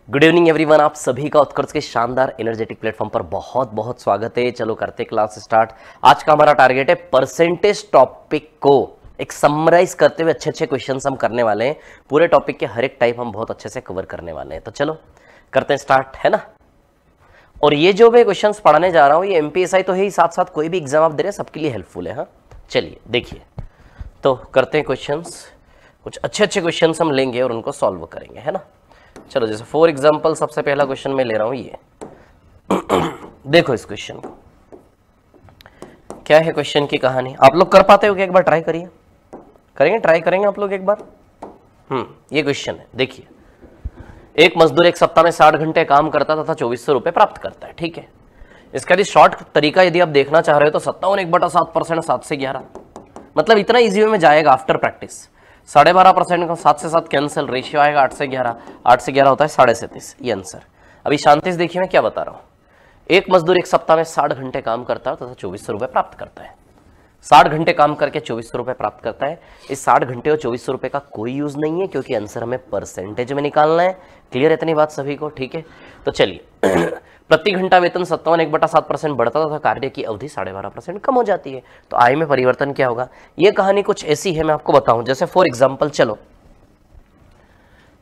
Good evening everyone, आप सभी का उत्कर्ष के शानदार एनर्जेटिक प्लेटफॉर्म पर बहुत बहुत स्वागत है। चलो करते क्लास स्टार्ट। आज का हमारा टारगेट है परसेंटेज टॉपिक को एक समराइज करते हुए अच्छे अच्छे क्वेश्चंस हम करने वाले हैं। पूरे टॉपिक के हर एक टाइप हम बहुत अच्छे से कवर करने वाले हैं। तो चलो करते हैं स्टार्ट, है ना। और ये जो मैं क्वेश्चंस पढ़ाने जा रहा हूँ ये एमपीएसआई तो है ही, साथ साथ कोई भी एग्जाम आप दे रहे हैं सबके लिए हेल्पफुल है। हाँ चलिए देखिए, तो करते हैं क्वेश्चंस। कुछ अच्छे अच्छे क्वेश्चंस हम लेंगे और उनको सॉल्व करेंगे, है ना। चलो जैसे फॉर एग्जांपल सबसे पहला क्वेश्चन मैं ले रहा हूं ये देखो इस क्वेश्चन को, क्या है क्वेश्चन की कहानी। आप लोग कर पाते हो क्या? एक बार ट्राई करिए। करेंगे, ट्राई करेंगे आप लोग एक बार। ये क्वेश्चन है, देखिए। एक मजदूर एक सप्ताह में 60 घंटे काम करता तथा 2400 रुपए प्राप्त करता है, ठीक है। इसका यदि शॉर्ट तरीका यदि आप देखना चाह रहे हो तो 57 1/7%, 7 से 11, मतलब इतना इजी वे में जाएगा आफ्टर प्रैक्टिस। 12.5% का 7 से 7 कैंसिल, रेशियो आएगा 8 से 11, 8 से 11 होता है 37.5, ये आंसर। अभी शांति से देखिए मैं क्या बता रहा हूँ। एक मजदूर एक सप्ताह में 60 घंटे काम करता है तथा 2400 रुपए प्राप्त करता है। 60 घंटे काम करके 2400 रुपए प्राप्त करता है। इस 60 घंटे और 2400 रुपए का कोई यूज नहीं है क्योंकि आंसर हमें परसेंटेज में निकालना है। क्लियर है इतनी बात सभी को? ठीक है, तो चलिए प्रति घंटा वेतन 57 1/7% बढ़ता तथा कार्य की अवधि 12.5% कम हो जाती है। तो आय में परिवर्तन क्या होगा? ये कहानी कुछ ऐसी है, मैं आपको बताऊं। जैसे फॉर एग्जांपल, चलो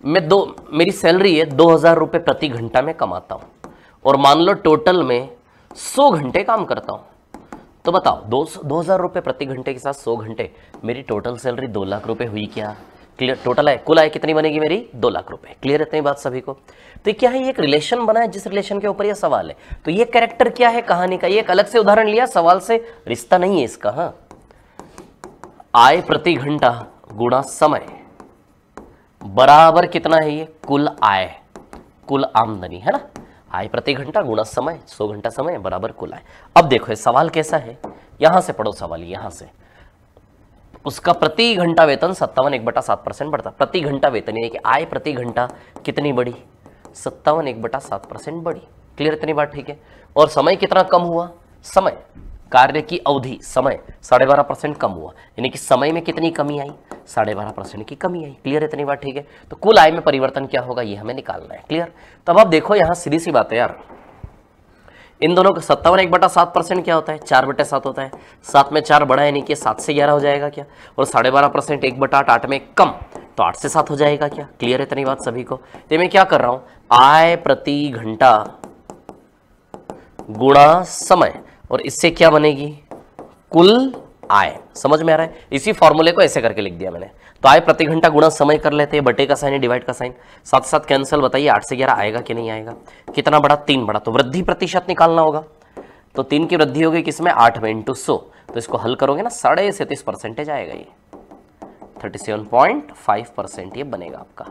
मेरी सैलरी है 2000 रुपए प्रति घंटा में कमाता हूं और मान लो टोटल में 100 घंटे काम करता हूं। तो बताओ 2000 रुपए प्रति घंटे के साथ 100 घंटे, मेरी टोटल सैलरी 2 लाख रुपए हुई क्या? क्लियर? टोटल है, कुल आय कितनी बनेगी मेरी? 2 लाख रुपए। क्लियर है इतनी बात सभी को? तो ये क्या है? ये एक रिलेशन बना है जिस रिलेशन के ऊपर ये सवाल है। तो ये कैरेक्टर क्या है कहानी का? ये एक अलग से उदाहरण लिया, सवाल से रिश्ता नहीं है इसका। हाँ, आय प्रति घंटा गुणा समय बराबर कितना है? ये कुल आय, कुल आमदनी, है ना। आय प्रति घंटा गुणा समय, 100 घंटा समय बराबर कुल आय। अब देखो ये सवाल कैसा है, यहां से पढ़ो सवाल। यहां से उसका प्रति घंटा वेतन 57 1/7% बढ़ता। प्रति घंटा वेतन यानी कि आय प्रति घंटा कितनी बढ़ी? 57 1/7% बढ़ी। क्लियर इतनी बात? ठीक है। और समय कितना कम हुआ? समय, कार्य की अवधि, समय 12.5% कम हुआ, यानी कि समय में कितनी कमी आई? 12.5% की कमी आई। क्लियर इतनी बात? ठीक है। तो कुल आय में परिवर्तन क्या होगा ये हमें निकालना है। क्लियर? तब आप देखो यहां सीधी सी बात है यार, इन दोनों का 57 1/7% क्या होता है? 4/7 होता है। 7 में 4 बढ़ा यानी कि 7 से 11 हो जाएगा क्या? और 12.5% 1/8, 8 में कम, तो 8 से 7 हो जाएगा क्या? क्लियर है इतनी बात सभी को? तो मैं क्या कर रहा हूं, आय प्रति घंटा गुणा समय, और इससे क्या बनेगी? कुल आय। समझ में आ रहा है? इसी फॉर्मूले को ऐसे करके लिख दिया मैंने। तो आय प्रति घंटा गुणा समय कर लेते हैं, बटे का साइन है, डिवाइड का साइन, 7 7 कैंसिल। बताइए 8 से 11 आएगा कि नहीं आएगा? कितना बड़ा? 3 बड़ा। तो वृद्धि प्रतिशत निकालना होगा। तो 3 की वृद्धि होगी किसमें? 8 में इंटू 100। तो इसको हल करोगे ना, 37.5% आएगा। ये 37.5% ये बनेगा आपका।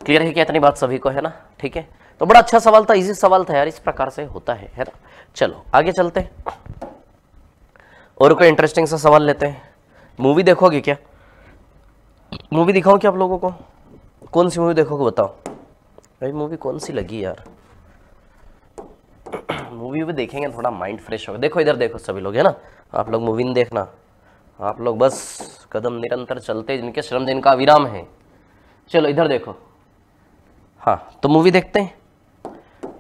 क्लियर है क्या इतनी बात सभी को? है ना। ठीक है, तो बड़ा अच्छा सवाल था, इजी सवाल था यार, इस प्रकार से होता है ना। चलो आगे चलते हैं और कोई इंटरेस्टिंग सा सवाल लेते हैं। मूवी देखोगे क्या? मूवी दिखाऊं क्या आप लोगों को? कौन सी मूवी देखोगे बताओ भाई? मूवी कौन सी लगी यार? मूवी भी देखेंगे, थोड़ा माइंड फ्रेश होगा। देखो इधर देखो सभी लोग, है ना। आप लोग मूवी नहीं देखना, आप लोग बस कदम निरंतर चलते जिनके श्रम दिन का विराम है। चलो इधर देखो। हाँ तो मूवी देखते हैं।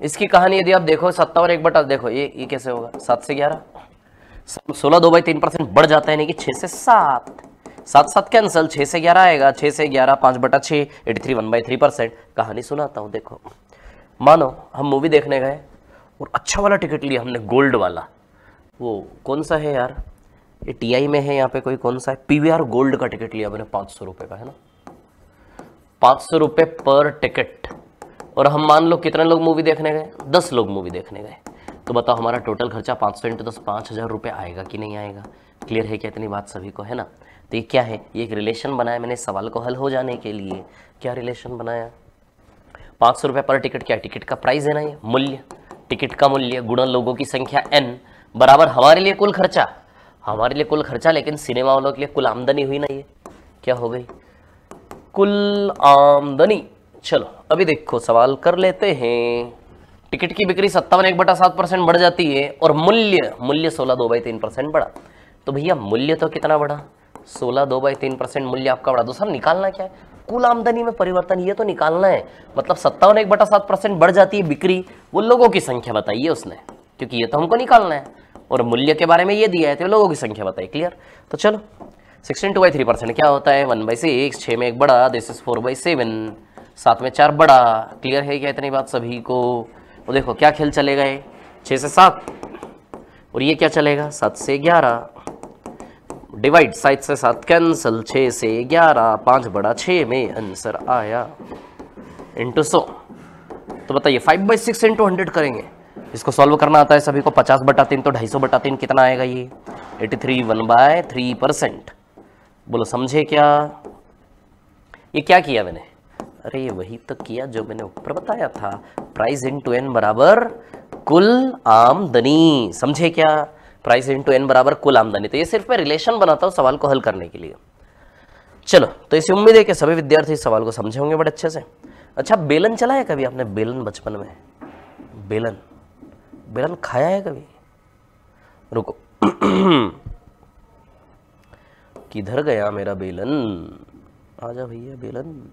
इसकी कहानी यदि आप देखो 57 1/8, देखो ये कैसे होगा? 7 से 11, 16 2/3% बढ़ जाता है, यानी कि 6 से 7, 7 7 कैंसिल, 6 से 11 आएगा, 6 से 11 5/6, 83 1/3%। कहानी सुनाता हूँ। देखो मानो हम मूवी देखने गए और अच्छा वाला टिकट लिया हमने, गोल्ड वाला। वो कौन सा है यार? ये टीआई में है यहाँ पे कोई, कौन सा है? पीवीआर गोल्ड का टिकट लिया मैंने 500 रुपये का, है ना। 500 रुपये पर टिकट। और हम मान लो कितने लोग मूवी देखने गए? 10 लोग मूवी देखने गए। तो बताओ हमारा टोटल खर्चा 500 × 10 5000 रुपये आएगा कि नहीं आएगा? क्लियर है क्या इतनी बात सभी को? है ना। तो ये क्या है? ये एक रिलेशन बनाया मैंने सवाल को हल हो जाने के लिए। क्या रिलेशन बनाया? 500 रुपये पर टिकट, क्या टिकट का प्राइस है ना, ये मूल्य, टिकट का मूल्य गुणा लोगों की संख्या n बराबर हमारे लिए कुल खर्चा। हमारे लिए कुल खर्चा, लेकिन सिनेमा वालों के लिए कुल आमदनी हुई ना। ये क्या हो गई? कुल आमदनी। चलो अभी देखो सवाल कर लेते हैं। टिकट की बिक्री 57 1/7% बढ़ जाती है और मूल्य 16 2/3% बढ़ा। तो भैया मूल्य तो कितना बढ़ा? 16 2/3% मूल्य आपका बढ़ा। दूसरा निकालना क्या है? कुल आमदनी में परिवर्तन ये तो निकालना है, मतलब 57.7% बढ़ जाती है बिक्री, वो लोगों की संख्या बताइए उसने, क्योंकि ये तो हमको निकालना है, और मूल्य के बारे में ये दिया है तो लोगों की संख्या बताइए। क्लियर? तो चलो 16/3% क्या होता है 1/6, 6 में 1 बड़ा, दिस इज 4/7, 7 में 4 बड़ा। क्लियर है क्या इतनी बात सभी को? वो देखो क्या खेल चलेगा, ये 6 से 7 और ये क्या चलेगा 7 से 11, डिवाइड 7 से 7 कैंसल, 6 से 11, 5 बड़ा 6 में आंसर आया इंटू 100। तो बताइए 5/6 इंटू 100 करेंगे, इसको सॉल्व करना आता है सभी को। 50/3 तो 250/3 कितना आएगा ये 83, 1/3%। बोलो समझे क्या? ये क्या किया मैंने? अरे ये वही तो किया जो मैंने ऊपर बताया था, प्राइस इंटू एन बराबर कुल आमदनी। समझे क्या? प्राइस इंटू एन बराबर कुल आमदनी। तो ये सिर्फ मैं रिलेशन बनाता हूं सवाल को हल करने के लिए। चलो तो इसी उम्मीद है कि सभी विद्यार्थी इस सवाल को समझे होंगे बड़े अच्छे से। अच्छा, बेलन चला है कभी आपने? बेलन बचपन में बेलन बेलन खाया है कभी? रुको किधर गया मेरा बेलन? आजा भैया बेलन,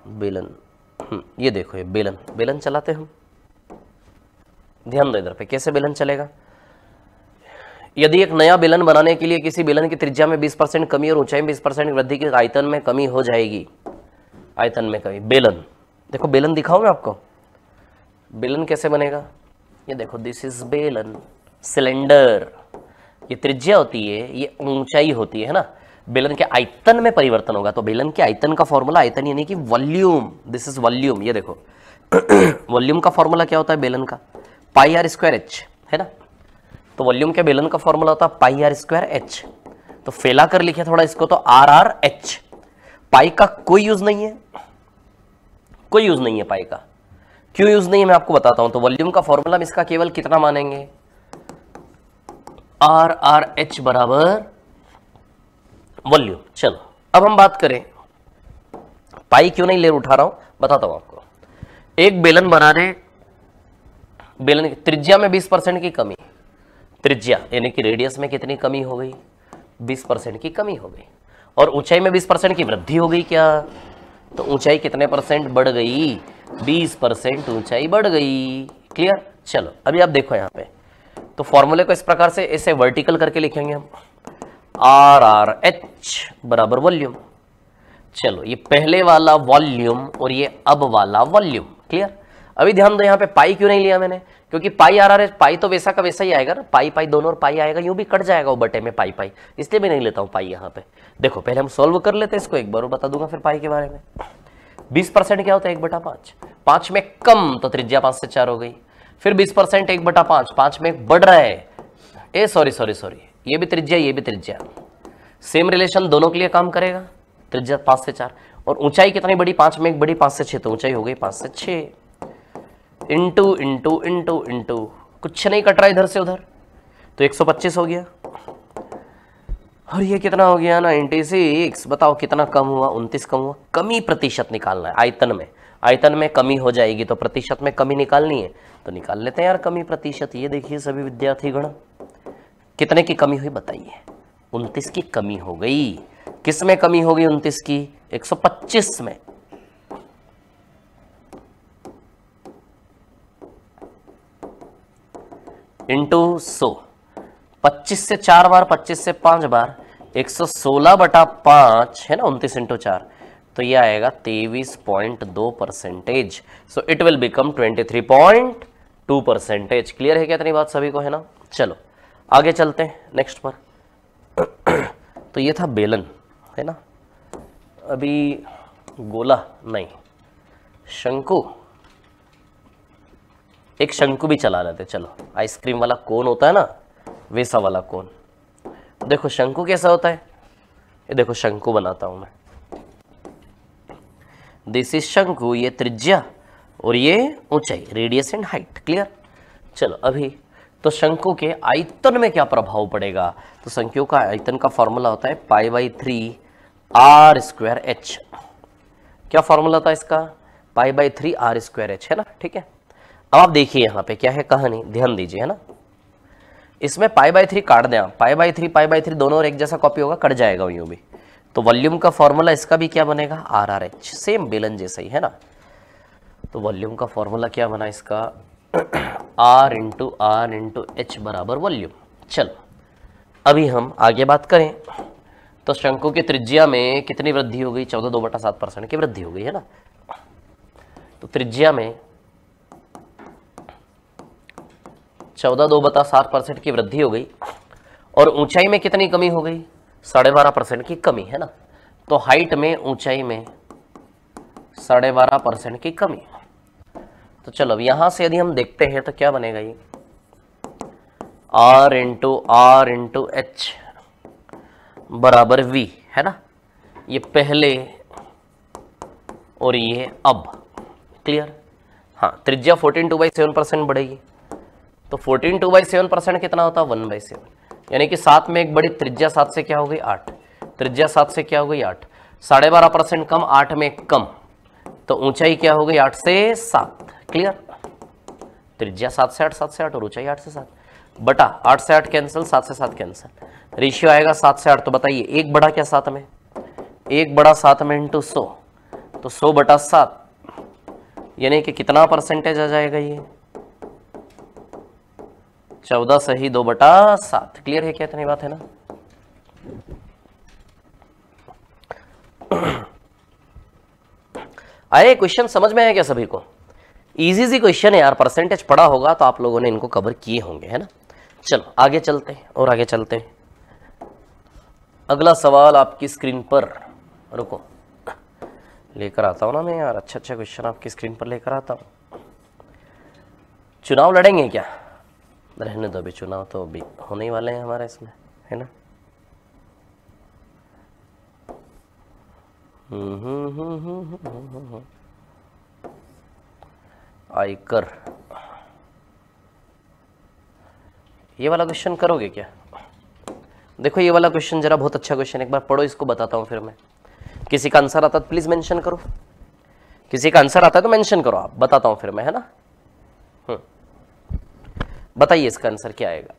बेलन ये देखो, ये बेलन, बेलन चलाते हम। ध्यान दो इधर पे, कैसे बेलन चलेगा? यदि एक नया बेलन बनाने के लिए किसी बेलन की त्रिज्या में 20% कमी और ऊंचाई में 20% वृद्धि की आयतन में कमी हो जाएगी। आयतन में कमी, बेलन देखो, बेलन दिखाओ मैं आपको, बेलन कैसे बनेगा? ये देखो, दिस इज बेलन, सिलेंडर, ये त्रिज्या होती है, ये ऊंचाई होती है ना। बेलन के आयतन में परिवर्तन होगा, तो बेलन के आयतन का फॉर्मूला, आयतन यानी कि वॉल्यूम, दिस इज वॉल्यूम। ये देखो वॉल्यूम का फॉर्मूला क्या होता है बेलन का? πr²h है ना। तो वॉल्यूम के बेलन का फॉर्मूला होता है πr²h। तो फैला कर लिखे थोड़ा इसको, तो RRH। पाई का कोई यूज नहीं है, कोई यूज नहीं है पाई का। क्यों यूज नहीं है मैं आपको बताता हूं। तो वॉल्यूम का फॉर्मूला हम इसका केवल कितना मानेंगे? RRH बराबर वॉल्यूम। चलो अब हम बात करें, पाई क्यों नहीं ले उठा रहा हूं, बताता हूं आपको। एक बेलन बनाने, बेलन की त्रिज्या में 20% की कमी, त्रिज्या यानी कि रेडियस में कितनी कमी हो गई? 20% की कमी हो गई। और ऊंचाई में 20% की वृद्धि हो गई क्या? तो ऊंचाई कितने परसेंट बढ़ गई? 20% ऊंचाई बढ़ गई। क्लियर? चलो अभी आप देखो यहां पे, तो फॉर्मूले को इस प्रकार से ऐसे वर्टिकल करके लिखेंगे हम, RRH बराबर वॉल्यूम। चलो ये पहले वाला वॉल्यूम और ये अब वाला वॉल्यूम। क्लियर? अभी ध्यान दो, यहाँ पे पाई क्यों नहीं लिया मैंने? क्योंकि पाई RRH, पाई तो वैसा का वैसा ही आएगा ना, पाई पाई दोनों, और पाई आएगा यूं भी कट जाएगा वो बटे में पाई पाई, इसलिए मैं नहीं लेता हूं पाई यहाँ पे। देखो पहले हम सॉल्व कर लेते हैं इसको एक बार और बता दूंगा फिर पाई के बारे में। 20% क्या होता है? 1/5, 5 में कम तो त्रिज्या 5 से 4 हो गई। फिर 20% 1/5, 5 में बढ़ रहा है, सॉरी ये भी त्रिज्या, ये भी त्रिज्या, सेम रिलेशन दोनों के लिए काम करेगा। त्रिज्या 5 से 4 और ऊंचाई कितनी बड़ी? 5 में 1 बड़ी, 5 से 6, तो ऊंचाई हो गई 5 से 6। इंटू इंटू इंटू इंटू, कुछ नहीं कट रहा इधर से उधर, तो 125 हो गया। और ये कितना हो गया? 96। बताओ कितना कम हुआ? 29 कम हुआ। कमी प्रतिशत निकालना है आयतन में, आयतन में कमी हो जाएगी तो प्रतिशत में कमी निकालनी है, तो निकाल लेते हैं यार कमी प्रतिशत। ये देखिए सभी विद्यार्थीगण, कितने की कमी हुई बताइए? 29 की कमी हो गई। किस में कमी हो गई 29 की? 125 में। इंटू 100, 25 से 4 बार, 25 से 5 बार, 116/5 है ना, 29 इंटू 4, तो ये आएगा 23.2%। So it will become 23.2%। Clear है क्या इतनी बात सभी को, है ना? चलो आगे चलते हैं नेक्स्ट पर। तो ये था बेलन, है ना। अभी गोला नहीं, शंकु, एक शंकु भी चला लेते। चलो आइसक्रीम वाला कोन होता है ना, वैसा वाला कोन। देखो शंकु कैसा होता है, ये देखो शंकु बनाता हूं मैं, दिस इज शंकु, ये त्रिज्या और ये ऊंचाई, रेडियस एंड हाइट। क्लियर? चलो अभी तो शंकु के आयतन में क्या प्रभाव पड़ेगा? तो शंकु का आयतन का फॉर्मूला होता है π/3r²h। क्या फॉर्मूला था इसका? π/3r²h, है ना। ठीक है, अब आप देखिए यहाँ पे क्या है कहानी, ध्यान दीजिए, है ना। इसमें π/3 काट दें आप, π/3 दोनों और एक जैसा कॉपी होगा, कट जाएगा यूं भी। तो वॉल्यूम का फॉर्मूला इसका भी क्या बनेगा, आर आर एच, सेम बेलन जैसा ही है ना। तो वॉल्यूम का फॉर्मूला क्या बना इसका, आर इंटू एच बराबर वॉल्यूम। चलो अभी हम आगे बात करें तो शंकु की त्रिज्या में कितनी वृद्धि हो गई, 14.2/7% की वृद्धि हो गई है ना। तो त्रिज्या में 14.2/7% की वृद्धि हो गई और ऊंचाई में कितनी कमी हो गई, 12.5% की कमी है ना। तो हाइट में ऊंचाई में 12.5% की कमी। तो चलो अब यहां से यदि हम देखते हैं तो क्या बनेगा, ये आर इंटू एच बराबर वी है ना। ये पहले और ये अब, क्लियर। हाँ, त्रिज्या 14/2/7% बढ़ेगी तो 14/2/7% कितना होता है, 1/7, यानी कि 7 में एक बड़ी त्रिज्या, 7 से क्या हो गई 8, त्रिज्या 7 से क्या हो गई 8, 12.5% कम, 8 में कम, तो ऊंचाई क्या हो गई 8 से 7, क्लियर। त्रिज्या 7 से 8, 7 से 8 और ऊंचाई 8 से 7 बटा 8 से 8 कैंसिल, 7 से 7 कैंसिल, रेशियो आएगा 7 से 8। तो बताइए एक बड़ा क्या 7 में, एक बड़ा 7 में इंटू 100, तो 100/7 यानी कि कितना परसेंटेज आ जाएगा, ये 14 सही 2/7। क्लियर है क्या, इतनी बात है ना। आए क्वेश्चन समझ में आया क्या सभी को, इजी सी क्वेश्चन है यार, परसेंटेज पढ़ा होगा तो आप लोगों ने इनको कवर किए होंगे है ना। चलो आगे चलते हैं और आगे चलते हैं। अगला सवाल आपकी स्क्रीन पर, रुको लेकर आता हूं ना मैं यार, अच्छा क्वेश्चन आपकी स्क्रीन पर लेकर आता हूं। चुनाव लड़ेंगे क्या, रहने दो, अभी चुनाव तो अभी होने ही वाले हैं हमारे इसमें है ना। आयकर, ये वाला क्वेश्चन करोगे क्या, देखो ये वाला क्वेश्चन जरा बहुत अच्छा क्वेश्चन, एक बार पढ़ो इसको, बताता हूं फिर मैं। किसी का आंसर आता है तो प्लीज मेंशन करो, किसी का आंसर आता है तो मेंशन करो आप, बताता हूं फिर मैं है ना। बताइए इसका आंसर क्या आएगा।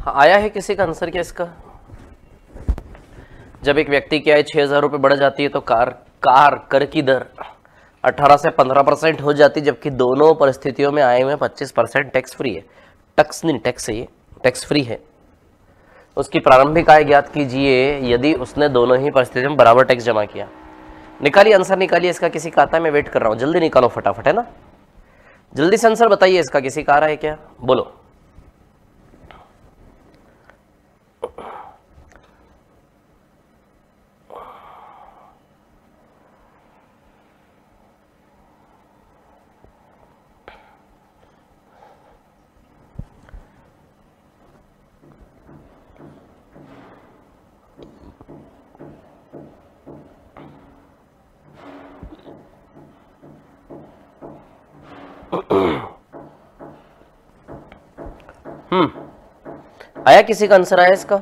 आया है किसी का आंसर क्या इसका। जब एक व्यक्ति की आय 6,000 रुपये बढ़ जाती है तो कर की दर 18 से 15% हो जाती, जबकि दोनों परिस्थितियों में आय में 25% टैक्स फ्री है, टैक्स नहीं टैक्स है, ये टैक्स फ्री है। उसकी प्रारंभिक आय ज्ञात कीजिए यदि उसने दोनों ही परिस्थितियों में बराबर टैक्स जमा किया। निकालिए आंसर, निकालिए इसका, किसी का आता है, मैं वेट कर रहा हूँ, जल्दी निकालो फटाफट है ना, जल्दी से आंसर बताइए इसका, किसी का आ रहा है क्या, बोलो। आया किसी का आंसर, आया इसका।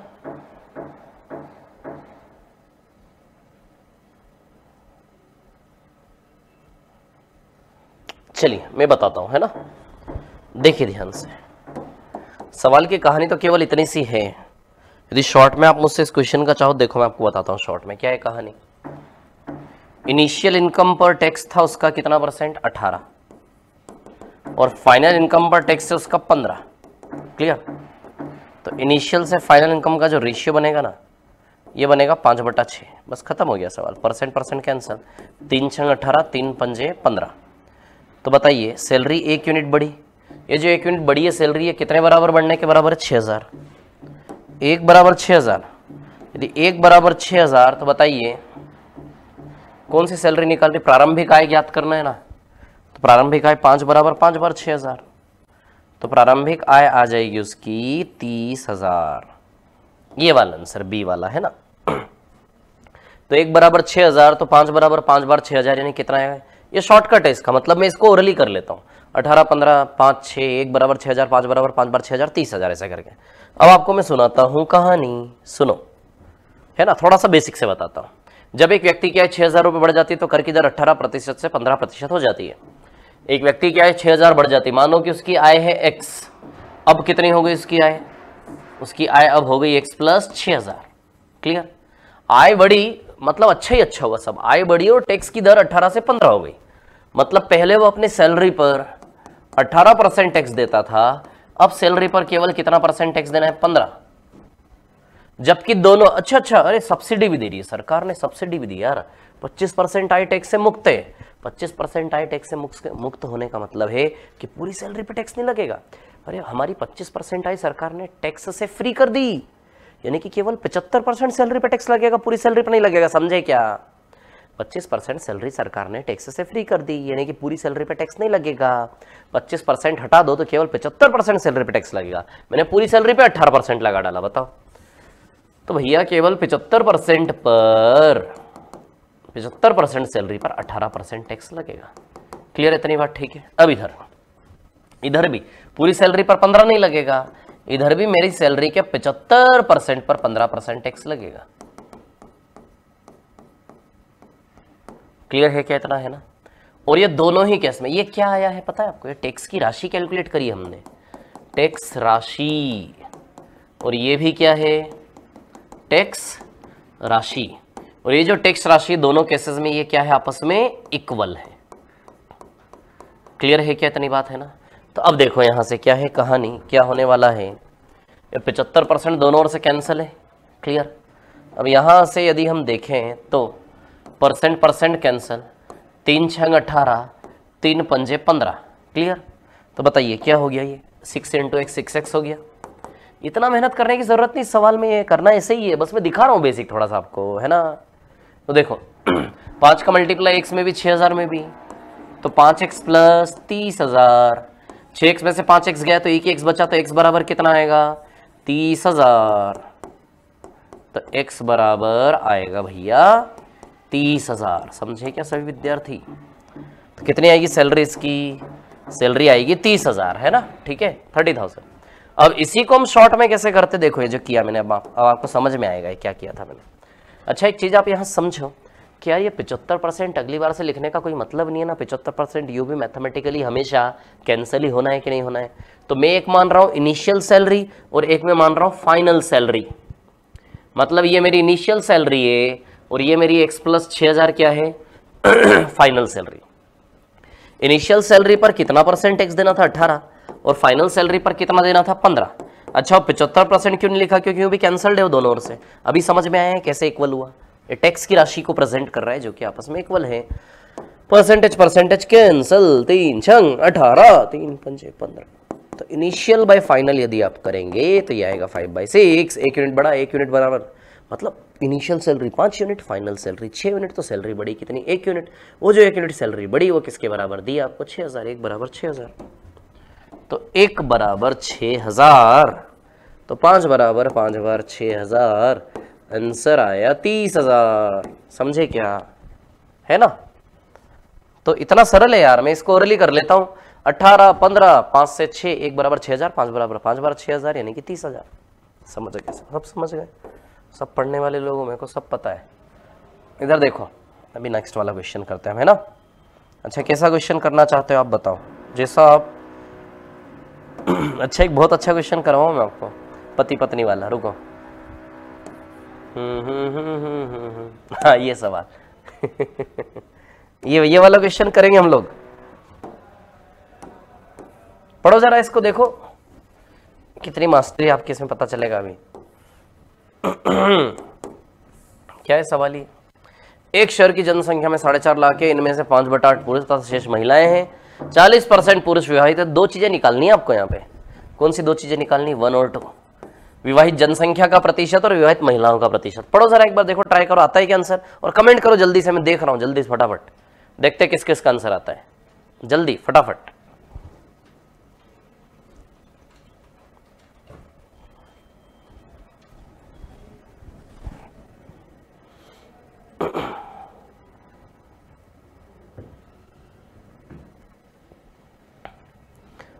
चलिए मैं बताता हूं है ना, देखिए ध्यान से। सवाल की कहानी तो केवल इतनी सी है, यदि शॉर्ट में आप मुझसे इस क्वेश्चन का चाहो, देखो मैं आपको बताता हूं शॉर्ट में क्या है कहानी। इनिशियल इनकम पर टैक्स था उसका कितना परसेंट, 18, और फाइनल इनकम पर टैक्स है उसका 15, क्लियर। तो इनिशियल से फाइनल इनकम का जो रेशियो बनेगा ना, ये बनेगा 5/6, बस खत्म हो गया सवाल, परसेंट कैंसल, 3 6 18, 3 5 15। तो बताइए सैलरी 1 यूनिट बढ़ी, ये जो 1 यूनिट बढ़ी है सैलरी, ये कितने बराबर बढ़ने के बराबर है, 6,000, 1 बराबर 6,000, यदि 1 बराबर 6,000 तो बताइए कौन सी सैलरी निकालनी, प्रारंभिक आय ज्ञात करना है ना। तो प्रारंभिक आय 5 बराबर 5 बार 6,000, तो प्रारंभिक आय आ जाएगी उसकी 30,000, ये वाला आंसर बी वाला है ना। तो 1 बराबर 6,000, तो 5 बराबर 5 बार 6,000 यानी कितना है, ये शॉर्टकट है इसका, मतलब मैं इसको ओरली कर लेता हूँ, 18 15 5 6 1 बराबर 6000, 5 बराबर 5 बार 6000, 30,000 ऐसा करके। अब आपको मैं सुनाता हूँ कहानी, सुनो, है ना, थोड़ा सा बेसिक से बताता हूँ। जब एक व्यक्ति की आय 6,000 रुपये बढ़ जाती है तो कर की दर 18% से 15% हो जाती है। एक व्यक्ति की आय 6,000 बढ़ जाती है, मानो कि उसकी आय है x, अब कितनी हो गई उसकी आय? उसकी आय अब हो गई x प्लस 6,000। क्लियर? आय बढ़ी मतलब अच्छा ही अच्छा हुआ सब, आय बढ़ी और टैक्स की दर 18 से 15 हो गई। मतलब पहले वो अपनी सैलरी पर 18% टैक्स देता था, अब सैलरी पर केवल कितना परसेंट टैक्स देना है? 15। जबकि दोनों, अच्छा, अरे सब्सिडी भी दे रही है सरकार ने, सब्सिडी भी दी यार, 25% आय टैक्स से मुक्त है। 25% आय टैक्स से मुक्त होने का मतलब है कि पूरी सैलरी पे टैक्स नहीं लगेगा। अरे हमारी 25% आय सरकार ने टैक्स से फ्री कर दी, यानी कि केवल 75% सैलरी पे टैक्स लगेगा, पूरी सैलरी पे नहीं लगेगा। समझे क्या? 25% सैलरी सरकार ने टैक्स से फ्री कर दी, यानी कि पूरी सैलरी पे टैक्स नहीं लगेगा। 25% हटा दो तो केवल 75% सैलरी पे टैक्स लगेगा। मैंने पूरी सैलरी पे 18% लगा डाला, बताओ। तो भैया केवल 75% पर 75% सैलरी पर 18% टैक्स लगेगा। क्लियर? इतनी बात ठीक है। अब इधर भी पूरी सैलरी पर 15 नहीं लगेगा, इधर भी मेरी सैलरी के 75% पर 15% टैक्स लगेगा। क्लियर है क्या? इतना है ना। और ये दोनों ही केस में ये क्या आया है पता है आपको? ये टैक्स की राशि कैलकुलेट करी हमने, टैक्स राशि, और ये भी क्या है? टैक्स राशि। और ये जो टैक्स राशि दोनों केसेस में ये क्या है? आपस में इक्वल है। क्लियर है क्या? इतनी बात है ना। तो अब देखो यहां से क्या है कहानी, क्या होने वाला है। ये 75% दोनों ओर से कैंसिल है। क्लियर? अब यहां से यदि हम देखें तो परसेंट कैंसिल, 3 छंग 18, 3 पंजे 15। क्लियर? तो बताइए क्या हो गया? ये 6 × x 6x हो गया। इतना मेहनत करने की जरूरत नहीं, सवाल में ये करना ऐसे ही है, बस मैं दिखा रहा हूँ बेसिक थोड़ा सा आपको, है ना। तो देखो 5 का मल्टीप्लाई x में भी 6,000 में भी, तो 5x प्लस 30,000। 6x में से 5x गया तो एक ही x बचा, तो x बराबर कितना आएगा? 30,000। तो x बराबर आएगा भैया 30,000। समझे क्या सभी विद्यार्थी? तो कितनी आएगी सैलरी इसकी? सैलरी आएगी 30,000, है ना। ठीक है, 30,000। अब इसी को हम शॉर्ट में कैसे करते, देखो ये जो किया मैंने, अब आपको समझ में आएगा क्या किया था मैंने। अच्छा एक चीज़ आप यहाँ समझो, क्या ये 75% अगली बार से लिखने का कोई मतलब नहीं है ना। 75% यू भी मैथमेटिकली हमेशा कैंसिल ही होना है कि नहीं होना है। तो मैं एक मान रहा हूँ इनिशियल सैलरी और एक मैं मान रहा हूँ फाइनल सैलरी। मतलब ये मेरी इनिशियल सैलरी है और ये मेरी x प्लस 6,000 क्या है? Final salary. इनिशियल सैलरी पर कितना परसेंट टैक्स देना था? 18, और फाइनल सैलरी पर कितना देना था? 15। अच्छा 75% क्यों नहीं लिखा? क्योंकि वो भी कैंसल्ड है दोनों ओर से। अभी समझ में आया है कैसे इक्वल हुआ? ये टैक्स की राशि को प्रेजेंट कर रहा है जो कि आपस में इक्वल है। परसेंटेज कैंसल, 3 छंग 18, 3 पंजे 15। तो इनिशियल बाय फाइनल यदि आप करेंगे तो ये आएगा 5/6। 1 यूनिट बढ़ा, 1 यूनिट बराबर, मतलब initial salary 5 unit, final salary 6 unit. तो सैलरी बढ़ी कितनी? 1 यूनिट। वो जो 1 यूनिट सैलरी बढ़ी वो किसके बराबर दी आपको? 6,000। 1 बराबर 6,000। तो 1 बराबर 6,000, तो 5 बराबर 5 बार 6,000, आंसर आया 30,000। समझे क्या? है ना। तो इतना सरल है यार, मैं इसको ओरली कर लेता हूँ। 18 15 5 से 6, 1 बराबर 6,000, 5 बराबर 5 बार 6,000, यानी कि 30,000। समझ गए? सब समझ गए? सब पढ़ने वाले लोगों मेरे को सब पता है। इधर देखो, अभी नेक्स्ट वाला क्वेश्चन करते हैं, है ना। अच्छा कैसा क्वेश्चन करना चाहते हो आप बताओ, जैसा आप अच्छा एक बहुत अच्छा क्वेश्चन करवाऊँ मैं आपको, पति पत्नी वाला। रुको, हाँ ये सवाल ये वाला क्वेश्चन करेंगे हम लोग। पढ़ो जरा इसको, देखो कितनी मास्टरी आपकी इसमें पता चलेगा अभी। क्या है सवाल? ही एक शहर की जनसंख्या में 4.5 लाख है, इनमें से 5/8 पुरुष तथा शेष महिलाएं हैं। 40% पुरुष विवाहित है। 2 चीजें निकालनी है आपको यहाँ पे। कौन सी 2 चीजें निकालनी? 1 और 2, विवाहित जनसंख्या का प्रतिशत और विवाहित महिलाओं का प्रतिशत। पढ़ो जरा एक बार, देखो ट्राई करो आता है क्या आंसर, और कमेंट करो जल्दी से, मैं देख रहा हूँ जल्दी से फटाफट। देखते किस किस का आंसर आता है, जल्दी फटाफट।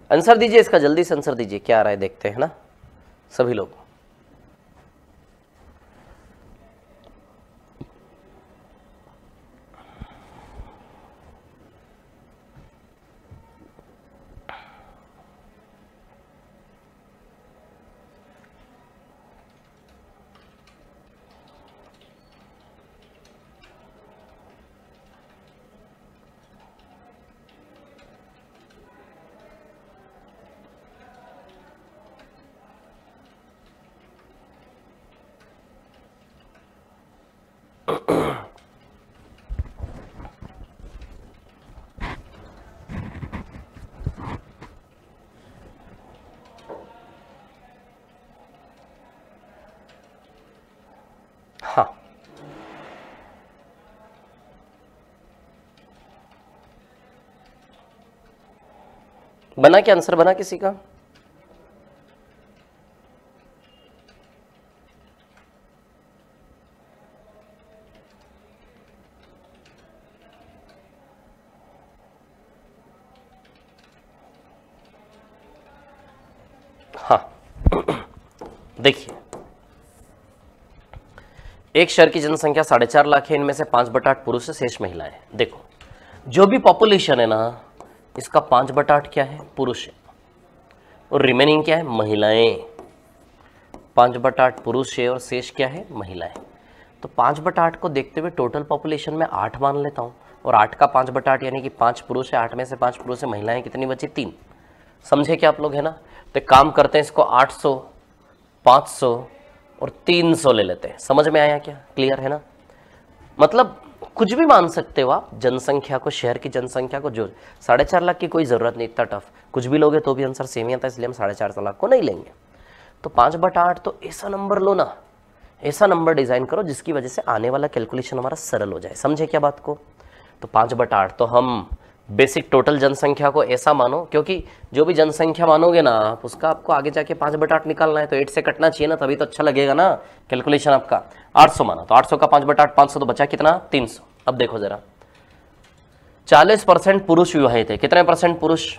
आंसर दीजिए इसका, जल्दी से आंसर दीजिए, क्या आ रहा है देखते हैं ना सभी लोग। हाँ, बना क्या आंसर, बना किसी का? हाँ देखिए, एक शहर की जनसंख्या 4.5 लाख है, इनमें से 5/8 पुरुष है, शेष महिलाएं। देखो जो भी पॉपुलेशन है ना, इसका 5/8 क्या है, पुरुष है, और रिमेनिंग क्या है, महिलाएं। 5/8 पुरुष है और शेष क्या है, महिलाएं। तो 5/8 को देखते हुए टोटल पॉपुलेशन में 8 मान लेता हूँ, और 8 का 5/8 यानी कि 5 पुरुष है, 8 में से 5 पुरुष है, महिलाएं कितनी बची, 3। समझे क्या आप लोग, है ना? तो काम करते हैं, इसको 800, 500 और 300 ले लेते हैं। समझ में आया क्या, क्लियर है ना? मतलब कुछ भी मान सकते हो आप जनसंख्या को, शहर की जनसंख्या को। जो 4.5 लाख की कोई ज़रूरत नहीं, इतना टफ कुछ भी लोगे तो भी आंसर सेम ही आता है, इसलिए हम 4.5 लाख को नहीं लेंगे। तो 5/8 तो ऐसा नंबर लो ना, ऐसा नंबर डिज़ाइन करो जिसकी वजह से आने वाला कैलकुलेशन हमारा सरल हो जाए। समझे क्या बात को? तो 5/8 तो हम बेसिक टोटल जनसंख्या को ऐसा मानो, क्योंकि जो भी जनसंख्या मानोगे ना आप, उसका आपको आगे जाके 5/8 निकालना है, तो 8 से कटना चाहिए ना, तभी तो अच्छा लगेगा ना कैलकुलेशन आपका। 800 माना, तो 800 का 5/8 500, तो बचा कितना, 300। अब देखो जरा, 40% पुरुष विवाहित है। कितने परसेंट पुरुष?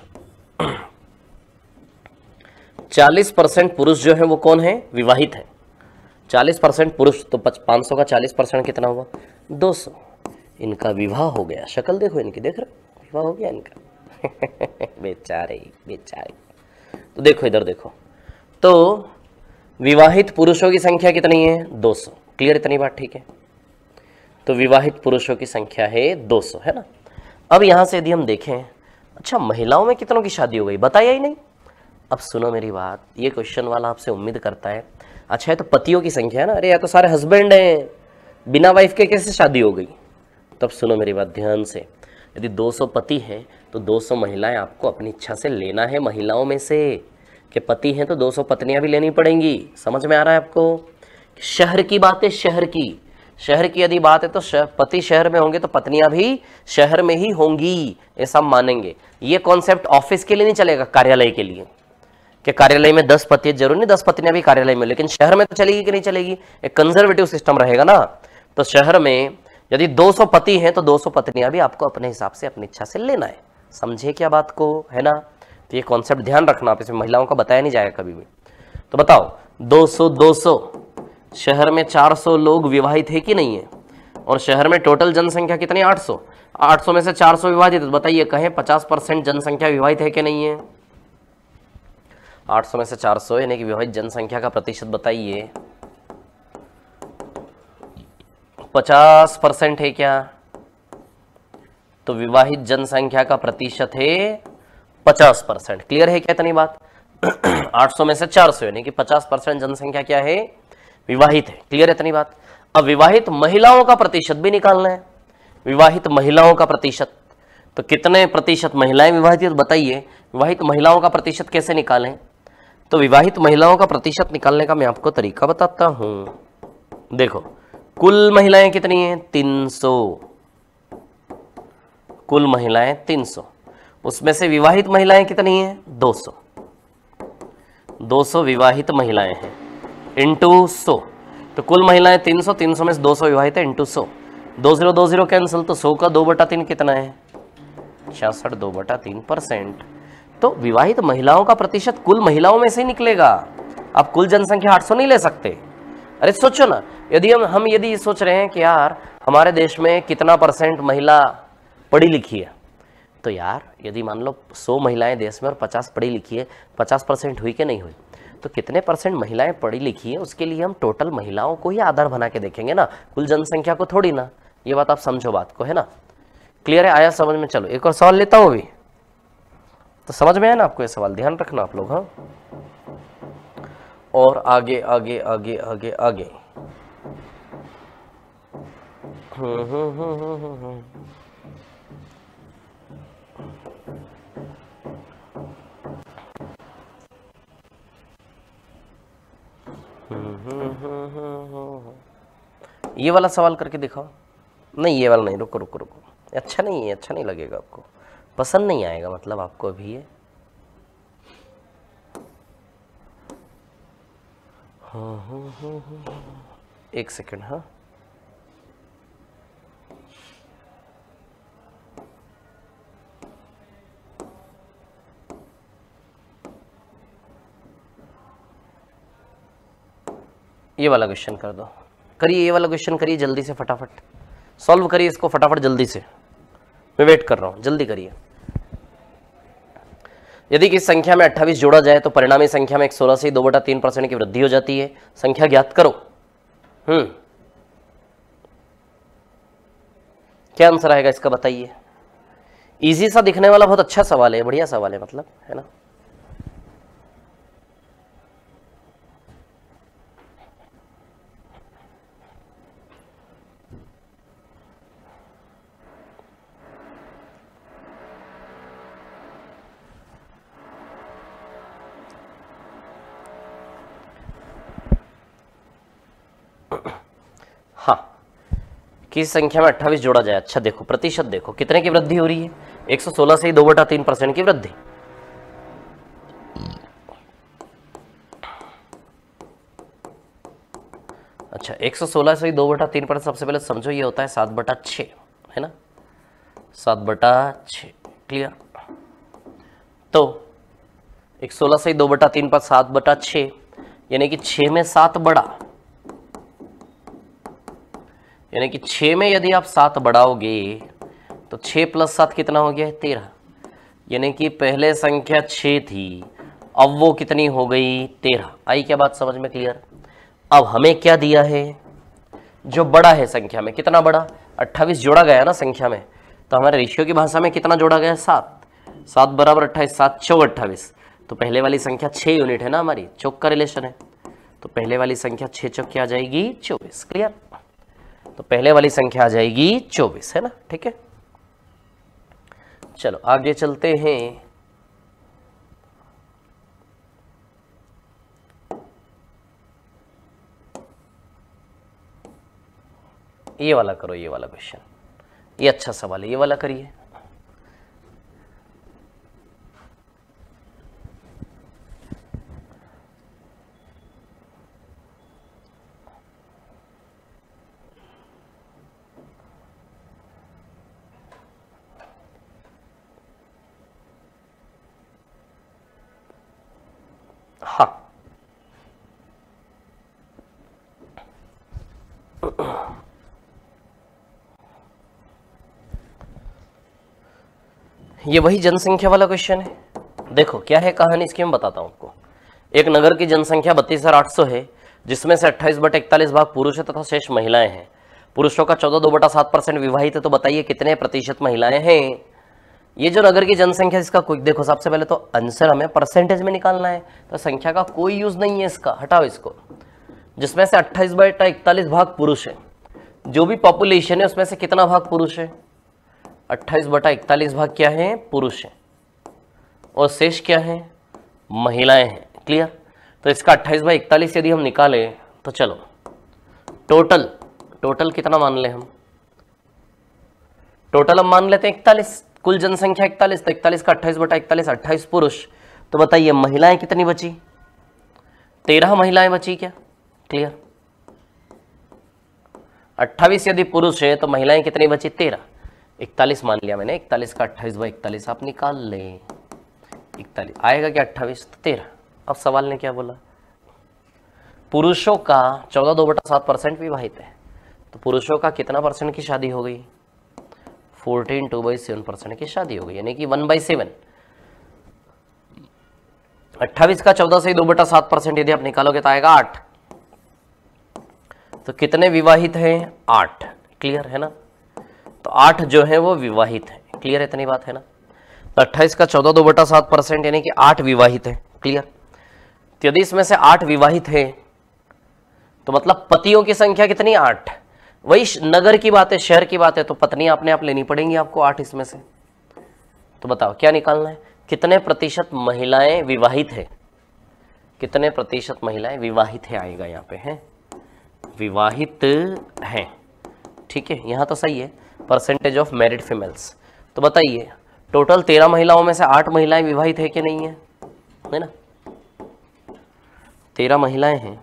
40% पुरुष जो है वो कौन है, विवाहित है। 40% पुरुष, तो 500 का 40% कितना हुआ, 200। इनका विवाह हो गया, शक्ल देखो इनकी, देख रहे, विवाह हो गया इनका। बेचारे बेचारे। तो देखो इधर देखो, तो विवाहित पुरुषों की संख्या कितनी है, 200। क्लियर, इतनी बात ठीक है? तो विवाहित पुरुषों की संख्या है 200, है ना? अब यहां से यदि हम देखें, अच्छा महिलाओं में कितनों की शादी हो गई, बताया ही नहीं। अब सुनो मेरी बात, ये क्वेश्चन वाला आपसे उम्मीद करता है अच्छा है तो पतियों की संख्या है ना, अरे या तो सारे हस्बैंड हैं, बिना वाइफ के कैसे शादी हो गई? तब सुनो मेरी बात ध्यान से, यदि 200 पति हैं तो 200 महिलाएं आपको अपनी इच्छा से लेना है। महिलाओं में से कि पति हैं तो 200 पत्नियां भी लेनी पड़ेंगी। समझ में आ रहा है आपको? शहर की बात है, शहर की यदि बात है तो पति शहर में होंगे तो पत्नियां भी शहर में ही होंगी, ऐसा मानेंगे। ये कॉन्सेप्ट ऑफिस के लिए नहीं चलेगा, कार्यालय के लिए, कि कार्यालय में 10 पति, जरूर नहीं 10 पत्नियां भी कार्यालय में, लेकिन शहर में तो चलेगी कि नहीं चलेगी? एक कंजर्वेटिव सिस्टम रहेगा ना। तो शहर में यदि 200 पति हैं तो 200 पत्नियां भी आपको अपने हिसाब से अपनी इच्छा से लेना है। समझे क्या बात को, है ना? तो ये कॉन्सेप्ट ध्यान रखना आप, इसमें महिलाओं का बताया नहीं जाएगा कभी भी। तो बताओ 200 शहर में 400 लोग विवाहित है कि नहीं है, और शहर में टोटल जनसंख्या कितनी, 800 में से 400 विवाहित है, तो बताइए कहें 50% जनसंख्या विवाहित है कि नहीं है? 800 में से 400 यानी कि विवाहित जनसंख्या का प्रतिशत बताइए, 50% है क्या? तो विवाहित जनसंख्या का प्रतिशत है 50%। क्लियर है क्या इतनी बात? 800 में से 400 यानी कि 50% जनसंख्या क्या है, विवाहित है। क्लियर है इतनी बात? अब विवाहित महिलाओं का प्रतिशत भी निकालना है। विवाहित महिलाओं का प्रतिशत, तो कितने प्रतिशत महिलाएं विवाहित है, तो बताइए विवाहित महिलाओं का प्रतिशत कैसे निकालें? तो विवाहित महिलाओं का प्रतिशत निकालने का मैं आपको तरीका बताता हूं। देखो कुल महिलाएं कितनी हैं, 300। कुल महिलाएं 300, उसमें से विवाहित महिलाएं कितनी हैं, 200। 200 विवाहित महिलाएं हैं इंटू 100, तो कुल महिलाएं 300, 300 में से 200 विवाहित है इंटू 100। 20 कैंसिल, तो 100 का 2/3 कितना है, 66, 2/3%। तो विवाहित महिलाओं का प्रतिशत कुल महिलाओं में से ही निकलेगा। आप कुल जनसंख्या 800 नहीं ले सकते। अरे सोचो ना, यदि हम यदि ये सोच रहे हैं कि यार हमारे देश में कितना % महिला पढ़ी लिखी है, तो यार यदि मान लो 100 महिलाएं देश में और 50 पढ़ी लिखी है, 50% हुई कि नहीं हुई, तो कितने % महिलाएं पढ़ी लिखी है, उसके लिए हम टोटल महिलाओं को ही आधार बना के देखेंगे ना, कुल जनसंख्या को थोड़ी ना। ये बात आप समझो बात को, है ना? क्लियर है? आया समझ में? चलो एक और सवाल लेता हूं अभी, तो समझ में आया ना आपको ये सवाल? ध्यान रखना आप लोग। हाँ, और आगे आगे आगे आगे आगे ये वाला सवाल करके दिखाओ। नहीं ये वाला नहीं, रुको रुको रुको, अच्छा नहीं है, अच्छा नहीं लगेगा आपको, पसंद नहीं आएगा मतलब आपको अभी ये। एक सेकंड। हाँ, ये वाला क्वेश्चन कर दो, करिए ये वाला क्वेश्चन करिए जल्दी से, फटाफट सॉल्व करिए इसको फटाफट जल्दी से, मैं वेट कर रहा हूं, जल्दी करिए। यदि किस संख्या में 28 जोड़ा जाए तो परिणामी संख्या में 116 से 2/3% की वृद्धि हो जाती है। संख्या ज्ञात करो। क्या आंसर आएगा इसका बताइए। इजी सा दिखने वाला बहुत अच्छा सवाल है, बढ़िया सवाल है मतलब, है ना? हाँ, किस संख्या में 28 जोड़ा जाए। अच्छा देखो प्रतिशत देखो कितने की वृद्धि हो रही है, 116 से 2/3% की वृद्धि। अच्छा 116 से 2/3%, सबसे पहले समझो ये होता है 7/6, है ना? 7/6 क्लियर। तो 116 से 2/3 पर 7/6 यानी कि 6 में 7 बढ़ा, यानी कि 6 में यदि आप 7 बढ़ाओगे तो 6 + 7 कितना हो गया? 13। यानी कि पहले संख्या 6 थी, अब वो कितनी हो गई? 13। आई क्या बात समझ में? क्लियर। अब हमें क्या दिया है? जो बड़ा है संख्या में, कितना बड़ा? 28 जोड़ा गया ना संख्या में, तो हमारे रेशियो की भाषा में कितना जोड़ा गया? 7। 7 बराबर 28, 7 चौक 28। तो पहले वाली संख्या 6 यूनिट है ना हमारी, चौक का रिलेशन है, तो पहले वाली संख्या 6 चौक क्या आ जाएगी? 24। क्लियर। तो पहले वाली संख्या आ जाएगी 24, है ना? ठीक है, चलो आगे चलते हैं। ये वाला करो, ये वाला क्वेश्चन, ये अच्छा सवाल है, ये वाला करिए। हाँ, ये वही जनसंख्या वाला क्वेश्चन है। देखो क्या है कहानी इसकी, मैं बताता हूं आपको। एक नगर की जनसंख्या 32,800 है, जिसमें से 28/41 भाग पुरुष है तथा शेष महिलाएं हैं। पुरुषों का 14.2/7% विवाहित है, तो बताइए कितने प्रतिशत महिलाएं हैं। ये जो नगर की जनसंख्या, इसका कोई देखो, सबसे पहले तो आंसर हमें परसेंटेज में निकालना है, तो संख्या का कोई यूज नहीं है इसका, हटाओ इसको। जिसमें से 28/41 भाग पुरुष है, जो भी पॉपुलेशन है उसमें से कितना भाग पुरुष है? 28/41 भाग क्या है? पुरुष है, और शेष क्या है? महिलाएं हैं। क्लियर। तो इसका 28/41 यदि हम निकालें तो चलो टोटल कितना मान ले हम? टोटल हम मान लेते हैं 41, कुल जनसंख्या 41, तो 41 का 28/41, 28 पुरुष। तो बताइए महिलाएं कितनी बची? 13 महिलाएं बची क्या? क्लियर। 28 यदि पुरुष है तो महिलाएं कितनी बची? 13। 41 मान लिया मैंने, 41 का 28/41 आप निकाल ले, 41 आएगा क्या 28? तो 13। अब सवाल ने क्या बोला, पुरुषों का 14.2/7% विवाहित है, तो पुरुषों का कितना परसेंट की शादी हो गई? 14.2/7% की शादी हो गई, यानी कि 1/7। 28 का 14 से 2/7% यदि आप निकालोगे तो आएगा 8। तो कितने विवाहित हैं? 8। क्लियर है ना? तो 8 जो है वो विवाहित है। क्लियर है? इतनी बात है ना? तो 28 का 14.2/7% यानी कि 8 विवाहित है। क्लियर? तो यदि इसमें से 8 विवाहित है तो मतलब पतियों की संख्या कितनी? 8। वही नगर की बात है, शहर की बात है, तो पत्नी अपने आप लेनी पड़ेंगी आपको 8 इसमें से। तो बताओ क्या निकालना है, कितने प्रतिशत महिलाएं विवाहित है? कितने प्रतिशत महिलाएं विवाहित है आएगा यहाँ पे, है विवाहित हैं। ठीक है, यहाँ तो सही है, परसेंटेज ऑफ मैरिड फीमेल्स। तो बताइए टोटल 13 महिलाओं में से 8 महिलाएं विवाहित है कि नहीं है ना? 13 महिलाएं हैं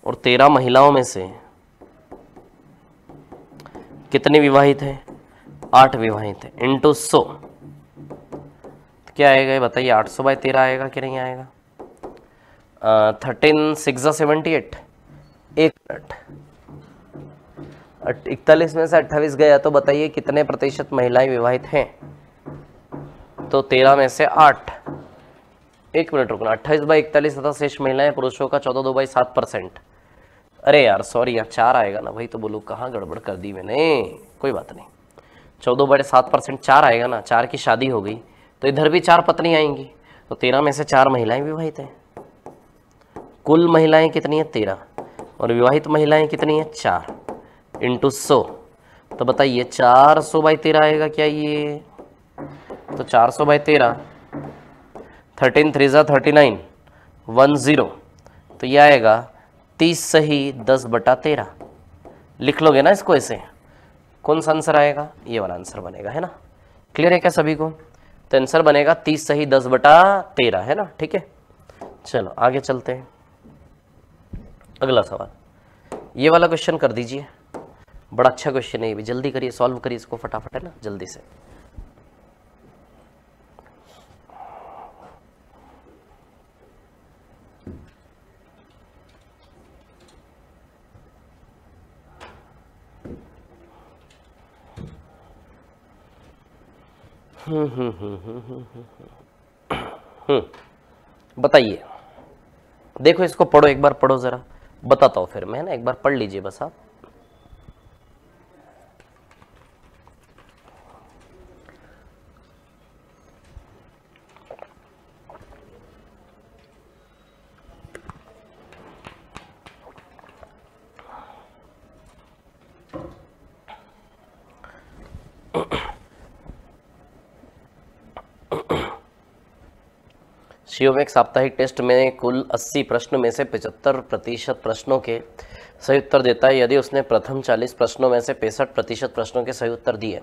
और 13 महिलाओं में से कितनी विवाहित है? 8 विवाहित है, इंटू 100 तो क्या आएगा ये बताइए? 800/13 आएगा कि नहीं आएगा? 13 6 78। एक मिनट, 41 में से 28 गया तो बताइए कितने प्रतिशत महिलाएं विवाहित हैं? तो 13 में से 8। एक मिनट रुकना, 28/41 तथा शेष महिलाएं पुरुषों का 14.2/7%। अरे यार सॉरी यार, 4 आएगा ना, वही तो बोलूँ, कहाँ गड़बड़ कर दी मैंने। कोई बात नहीं, 14/7% 4 आएगा ना। 4 की शादी हो गई तो इधर भी 4 पत्नी आएंगी, तो 13 में से 4 महिलाएं विवाहित हैं। कुल महिलाएं कितनी है? 13, और विवाहित महिलाएं कितनी है? 4 इंटू 100। तो बताइए 400/13 आएगा क्या ये? तो 400/13, 13 3 39, 10। तो ये आएगा 30 सही 10/13। लिख लोगे ना इसको ऐसे? कौन सा आंसर आएगा? ये वाला आंसर बनेगा, है ना? क्लियर है क्या सभी को? तो आंसर बनेगा 30 सही 10/13, है ना? ठीक है, चलो आगे चलते हैं। अगला सवाल, ये वाला क्वेश्चन कर दीजिए, बड़ा अच्छा क्वेश्चन है ये भी। जल्दी करिए, सॉल्व करिए इसको फटाफट, है ना, जल्दी से। बताइए, देखो इसको पढ़ो, एक बार पढ़ो जरा, बताता हूँ फिर मैं, ना एक बार पढ़ लीजिए बस आप। शिवमेक साप्ताहिक टेस्ट में कुल 80 प्रश्न में से 75% प्रश्नों के सही उत्तर देता है यदि उसने प्रथम 40 प्रश्नों में से 65% प्रश्नों के सही उत्तर दिए,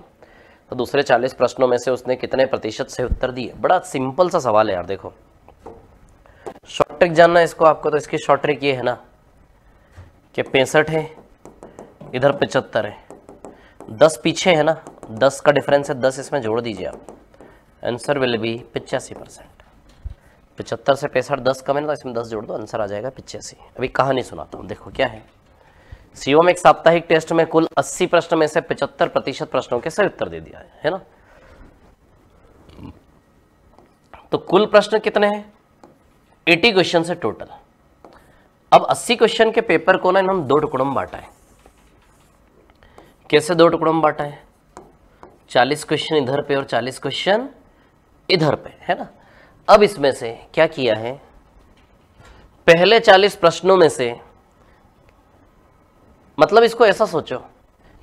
तो दूसरे 40 प्रश्नों में से उसने कितने प्रतिशत सही उत्तर दिए? बड़ा सिंपल सा सवाल है यार। देखो शॉर्ट ट्रिक जानना है इसको आपको, तो इसकी शॉर्ट ट्रिक ये है ना कि 65 है, इधर 75 है, 10 पीछे है ना, 10 का डिफरेंस है, 10 इसमें जोड़ दीजिए आप, आंसर विल बी 85%। 75 से 65 10 कम है ना, तो इसमें 10 जोड़ दो, आंसर आ जाएगा 85। अभी कहानी सुनाता हूँ, देखो क्या है। सीओम एक साप्ताहिक टेस्ट में कुल 80 प्रश्न में से 75% प्रश्नों के सही उत्तर दे दिया है ना? तो कुल प्रश्न कितने हैं? 80 क्वेश्चन है टोटल। अब 80 क्वेश्चन के पेपर को ना हम 2 टुकड़ों में बांटा है। कैसे 2 टुकड़ों में बांटा है? 40 क्वेश्चन इधर पे और 40 क्वेश्चन इधर पे, है ना? अब इसमें से क्या किया है, पहले 40 प्रश्नों में से, मतलब इसको ऐसा सोचो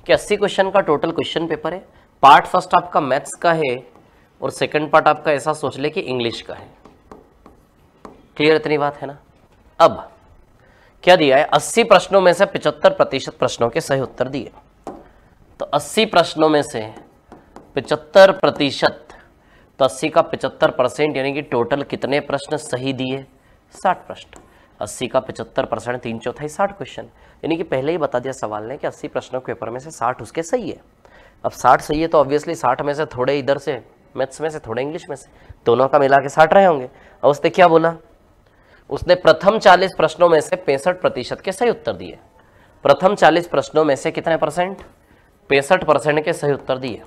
कि 80 क्वेश्चन का टोटल क्वेश्चन पेपर है, पार्ट फर्स्ट आपका मैथ्स का है और सेकंड पार्ट आपका ऐसा सोच ले कि इंग्लिश का है। क्लियर इतनी बात है ना? अब क्या दिया है, 80 प्रश्नों में से 75% प्रश्नों के सही उत्तर दिए। तो 80 प्रश्नों में से 75%, तो 80 का 75% यानी कि टोटल कितने प्रश्न सही दिए? 60 प्रश्न। 80 का 75% 3/4 60 क्वेश्चन, यानी कि पहले ही बता दिया सवाल ने कि 80 प्रश्नों के पेपर में से 60 उसके सही है। अब 60 सही है तो ऑब्वियसली 60 में से थोड़े इधर से मैथ्स में से थोड़ा इंग्लिश में से, दोनों का मिला के 60 रहे होंगे। और उसने क्या बोला, उसने प्रथम 40 प्रश्नों में से 65% के सही उत्तर दिए। प्रथम 40 प्रश्नों में से कितने परसेंट, 65% के सही उत्तर दिए।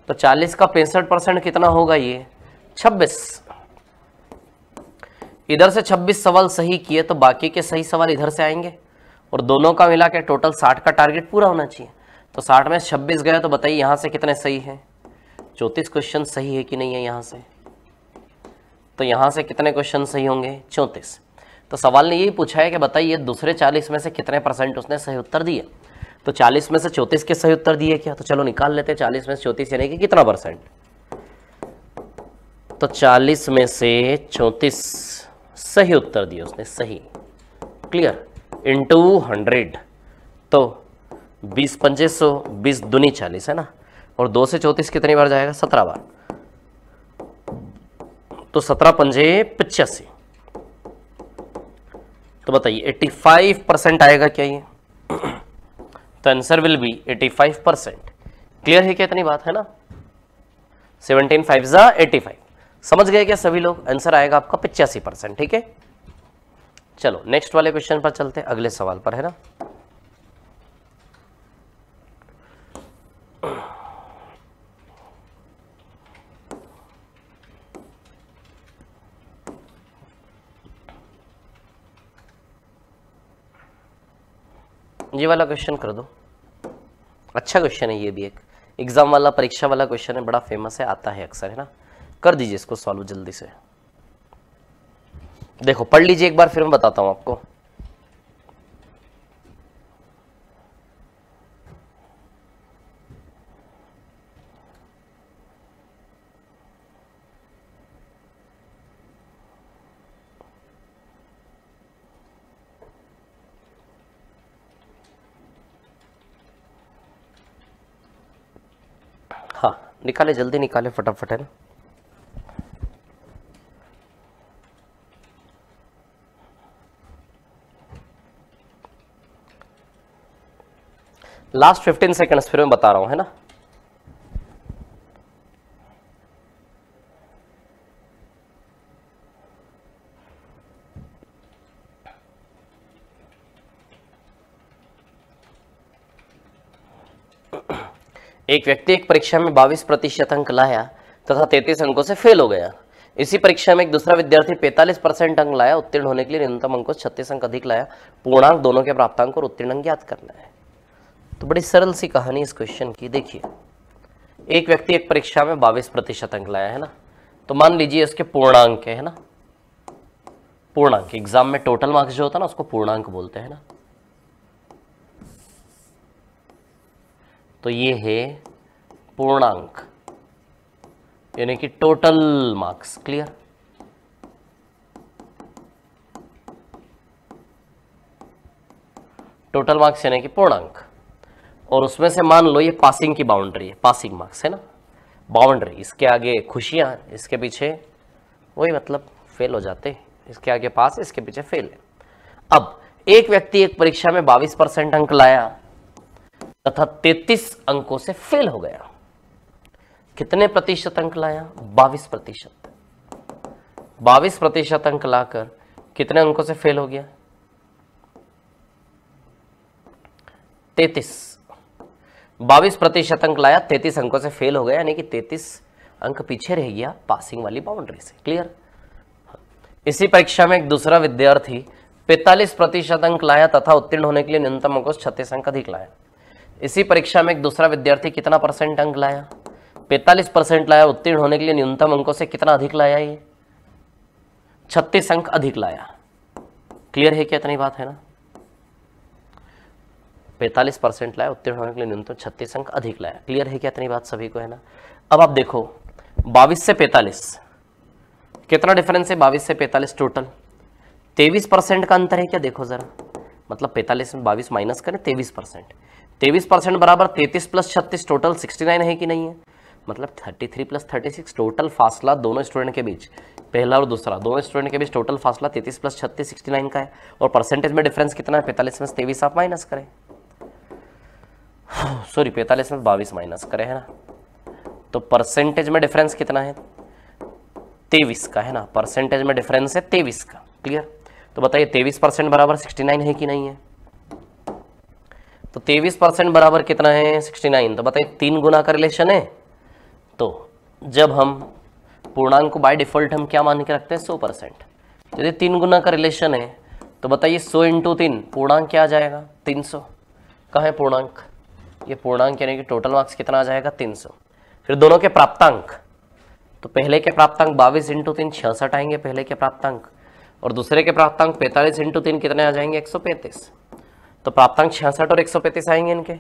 तो 40 का 65% कितना होगा, ये 26। इधर से 26 सवाल सही किए तो बाकी के सही सवाल इधर से आएंगे और दोनों का मिला के टोटल 60 का टारगेट पूरा होना चाहिए। तो 60 में 26 गया तो बताइए यहाँ से कितने सही है, 34 क्वेश्चन सही है कि नहीं है यहाँ से। तो यहाँ से कितने क्वेश्चन सही होंगे, 34। तो सवाल ने यही पूछा है कि बताइए दूसरे 40 में से कितने परसेंट उसने सही उत्तर दिए। तो 40 में से 34 के सही उत्तर दिए क्या, तो चलो निकाल लेते हैं 40 में से 34 यानी कि कितना परसेंट। तो 40 में से 34 सही उत्तर दिए उसने, सही, क्लियर, इंटू 100। तो 20 पंजे 100, 20 दूनी 40 है ना, और 2 से 34 कितनी बार जाएगा, 17 बार। तो 17 पंजे 85। तो बताइए 85% आएगा क्या ये। तो आंसर विल बी 85%। क्लियर है क्या इतनी बात, है ना। 17 5 जा 85। समझ गए क्या सभी लोग, आंसर आएगा आपका 85%। ठीक है, चलो नेक्स्ट वाले क्वेश्चन पर चलते हैं, अगले सवाल पर, है ना। ये वाला क्वेश्चन कर दो, अच्छा क्वेश्चन है ये भी, एक एग्जाम वाला, परीक्षा वाला क्वेश्चन है, बड़ा फेमस है, आता है अक्सर, है ना। कर दीजिए इसको सॉल्व जल्दी से। देखो पढ़ लीजिए एक बार, फिर मैं बताता हूं आपको। हाँ निकाले, जल्दी निकाले फटाफट, है ना। लास्ट 15 सेकंड्स फिर मैं बता रहा हूं, है ना। एक व्यक्ति एक परीक्षा में 22% अंक लाया तथा 33 अंकों से फेल हो गया। इसी परीक्षा में एक दूसरा विद्यार्थी 45% अंक लाया, उत्तीर्ण होने के लिए न्यूनतम अंकों से 36 अंक अधिक लाया। पूर्णांक दोनों के प्राप्तांक और उत्तीर्ण अंक ज्ञात करना है। तो बड़ी सरल सी कहानी इस क्वेश्चन की। देखिए एक व्यक्ति एक परीक्षा में 22% अंक लाया, है ना। तो मान लीजिए इसके पूर्णांक है ना, पूर्णांक, एग्जाम में टोटल मार्क्स जो होता है ना उसको पूर्णांक बोलते हैं ना। तो ये है पूर्णांक यानी कि total marks, clear. Total marks यानी कि पूर्णांक, और उसमें से मान लो ये पासिंग की बाउंड्री है, पासिंग मार्क्स है ना, बाउंड्री, इसके आगे खुशियां, इसके पीछे वही मतलब फेल हो जाते, इसके आगे पास, इसके पीछे फेल है। अब एक व्यक्ति एक परीक्षा में 22% अंक लाया तथा 33 अंकों से फेल हो गया। कितने प्रतिशत अंक लाया, 22%। 22% अंक लाकर कितने अंकों से फेल हो गया, 33। 22% अंक लाया, 33 अंकों से फेल हो गया, यानी कि 33 अंक पीछे रह गया पासिंग वाली बाउंड्री से, क्लियर। इसी परीक्षा में एक दूसरा विद्यार्थी 45% अंक लाया तथा उत्तीर्ण होने के लिए न्यूनतम अंकों से 36 अंक अधिक लाया। इसी परीक्षा में एक दूसरा विद्यार्थी कितना परसेंट अंक लाया, 45% लाया, उत्तीर्ण होने के लिए न्यूनतम अंकों से कितना अधिक लाया, ये 36 अंक अधिक लाया। क्लियर है क्या इतनी बात, है ना। 45% लाया, उत्तीर्ण होने के लिए न्यूनतम 36 अंक अधिक लाया। क्लियर है क्या इतनी बात सभी को, है ना। अब आप देखो 22 से 45 कितना डिफरेंस है, 22 से 45 टोटल 23% का अंतर है क्या, देखो जरा, मतलब 45 में 22 माइनस करें 23%, 23% बराबर 33 प्लस 36 टोटल 69 है कि नहीं है, मतलब 33 प्लस 36 टोटल फासला दोनों स्टूडेंट के बीच, पहला और दूसरा दोनों स्टूडेंट के बीच टोटल फासला 33 प्लस 36 69 का है। और परसेंटेज में डिफरेंस कितना है, 45 में 23 आप माइनस करें, सॉरी 45 में 22 माइनस करें, है ना। तो परसेंटेज में डिफरेंस कितना है, 23 का है ना, परसेंटेज में डिफरेंस है 23 का। क्लियर? तो बताइए 23% बराबर 69 है कि नहीं है? तो 23% बराबर कितना है, 69। तो बताइए 3 गुना का रिलेशन है। तो जब हम पूर्णांक को बाय डिफॉल्ट हम क्या मान के रखते हैं, 100%। यदि 3 गुना का रिलेशन है तो बताइए 100 × 3 पूर्णांक क्या आ जाएगा, 300। कहाँ है पूर्णांक, ये पूर्णांक यानी कि टोटल मार्क्स कितना आ जाएगा, 300। फिर दोनों के प्राप्तांक, तो पहले के प्राप्तांक 22 × 3 66 आएंगे पहले के प्राप्तांक, और दूसरे के प्राप्तांक 45 × 3 कितने आ जाएंगे, 135। तो प्राप्तांक 66 और 135 आएंगे इनके।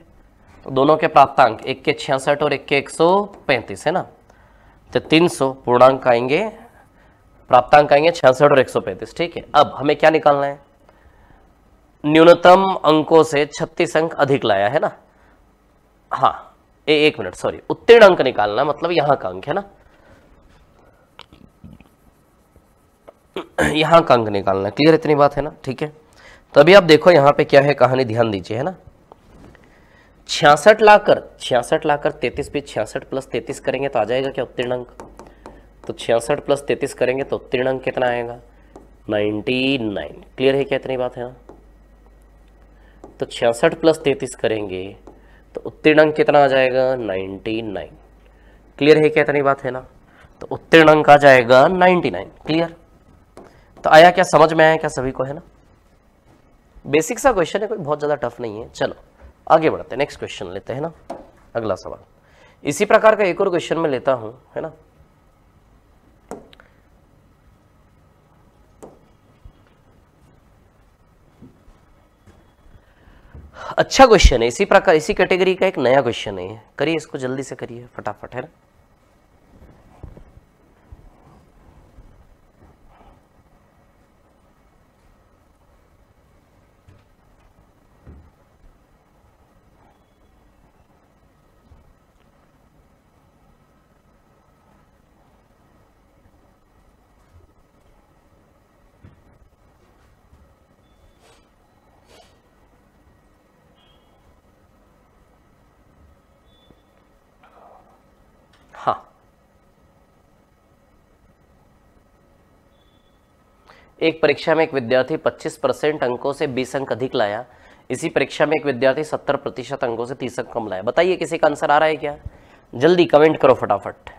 तो दोनों के प्राप्तांक, एक के 66 और एक के 135 है ना। तो 300 पूर्णांक आएंगे, प्राप्तांक आएंगे 66 और 135। ठीक है, अब हमें क्या निकालना है, न्यूनतम अंकों से 36 अंक अधिक लाया है ना। हाँ, एक मिनट, सॉरी, उत्तीर्ण अंक निकालना, मतलब यहां का अंक है ना, यहां का अंक निकालना। क्लियर, इतनी बात है ना। ठीक है, तो अभी आप देखो यहां पे क्या है कहानी, ध्यान दीजिए, है ना। 66 लाकर 33 पे 66 + 33 करेंगे तो आ जाएगा क्या, उत्तीर्ण अंक। तो 66 + 33 करेंगे तो उत्तीर्ण अंक कितना आएगा, 99। क्लियर है क्या, इतनी बात है ना। तो 66 + 33 करेंगे तो उत्तीर्ण अंक कितना आ जाएगा, 99। क्लियर है क्या, इतनी बात है ना। तो उत्तीर्ण अंक आ जाएगा 99। क्लियर? तो आया क्या, समझ में आया क्या सभी को, है ना। बेसिक सा क्वेश्चन है, कोई बहुत ज्यादा टफ नहीं है। चलो आगे बढ़ते हैं, नेक्स्ट क्वेश्चन लेते हैं ना, अगला सवाल। इसी प्रकार का एक और क्वेश्चन मैं लेता हूं, है ना। अच्छा क्वेश्चन है, इसी प्रकार इसी कैटेगरी का एक नया क्वेश्चन है, करिए इसको जल्दी से करिए फटाफट, है ना। हाँ, एक परीक्षा में एक विद्यार्थी 25% अंकों से 20 अंक अधिक लाया, इसी परीक्षा में एक विद्यार्थी 70% अंकों से 30 अंक कम लाया। बताइए किसी का आंसर आ रहा है क्या, जल्दी कमेंट करो फटाफट।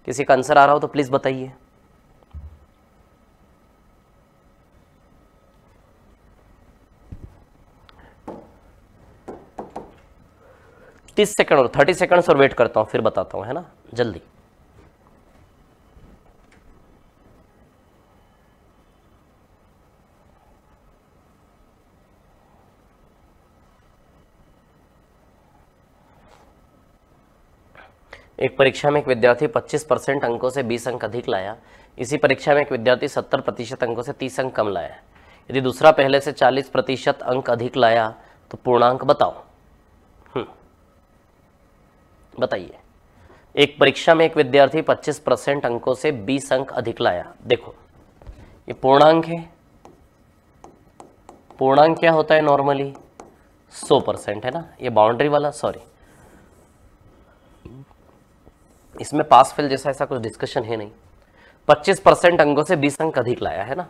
किसी का आंसर आ रहा हो तो प्लीज बताइए। तीस सेकंड और 30 सेकंड्स और वेट करता हूं, फिर बताता हूं, है ना, जल्दी। एक परीक्षा में एक विद्यार्थी 25% अंकों से 20 अंक अधिक लाया, इसी परीक्षा में एक विद्यार्थी 70% अंकों से 30 अंक कम लाया। यदि दूसरा पहले से 40% अंक अधिक लाया तो पूर्णांक बताओ। बताइए, एक परीक्षा में एक विद्यार्थी 25% अंकों से 20 अंक अधिक लाया। देखो ये पूर्णांक है, पूर्णांक क्या होता है नॉर्मली, 100% है ना, ये बाउंड्री वाला, सॉरी इसमें पास फेल जैसा ऐसा कुछ डिस्कशन है नहीं। 25% अंकों से 20 अंक अधिक लाया है ना।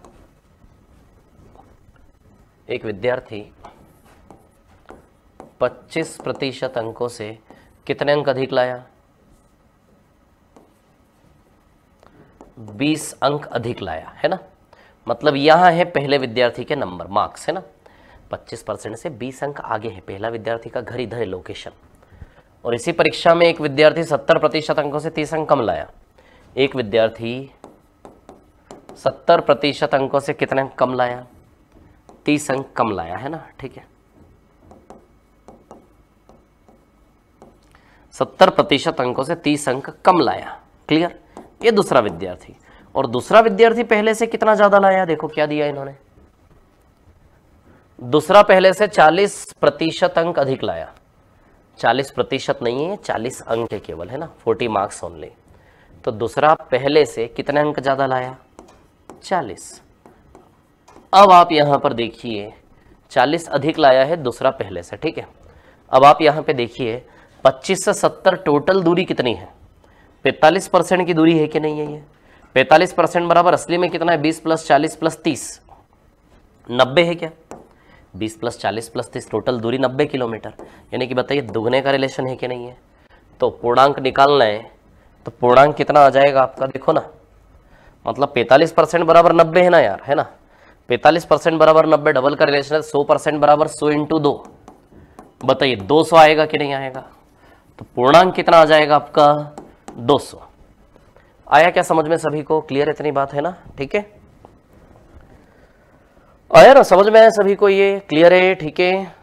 एक विद्यार्थी 25% अंकों से कितने अंक अधिक लाया, 20 अंक अधिक लाया है ना। मतलब यहां है पहले विद्यार्थी के नंबर, मार्क्स, है ना। 25% से 20 अंक आगे है, पहला विद्यार्थी का घर इधर है, लोकेशन। और इसी परीक्षा में एक विद्यार्थी 70% अंकों से 30 अंक कम लाया। एक विद्यार्थी 70% अंकों से कितने अंक कम लाया, 30 अंक कम लाया है ना। ठीक है, 70% अंकों से 30 अंक कम लाया। क्लियर? ये दूसरा विद्यार्थी, और दूसरा विद्यार्थी पहले से कितना ज्यादा लाया, देखो क्या दिया इन्होंने, दूसरा पहले से 40% अंक अधिक लाया। 40% नहीं है, 40 अंक है केवल, है ना, 40 मार्क्स ओनली। तो दूसरा पहले से कितने अंक ज्यादा लाया, 40। अब आप यहां पर देखिए 40 अधिक लाया है दूसरा पहले से। ठीक है, अब आप यहां पे देखिए 25 से 70 टोटल दूरी कितनी है, 45% की दूरी है कि नहीं है? ये 45% बराबर असली में कितना है? 20 + 40 + 30 90 है क्या? 20 + 40 + 30 टोटल दूरी 90 किलोमीटर, यानी कि बताइए दुगने का रिलेशन है कि नहीं है? तो पूर्णांक निकालना है तो पूर्णांक कितना आ जाएगा आपका, देखो ना, मतलब 45% बराबर 90 है ना यार, है ना? 45% बराबर 90, डबल का रिलेशन है, 100% बराबर 100 × 2, बताइए 200 आएगा कि नहीं आएगा? तो पूर्णांक कितना आ जाएगा आपका? 200। आया क्या समझ में सभी को? क्लियर इतनी बात है ना? ठीक है, आया ना समझ में? आया सभी को? ये क्लियर है? ठीक है,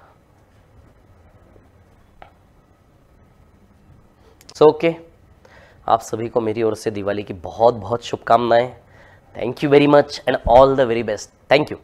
ओके। आप सभी को मेरी ओर से दिवाली की बहुत बहुत शुभकामनाएं। Thank you very much and all the very best. Thank you.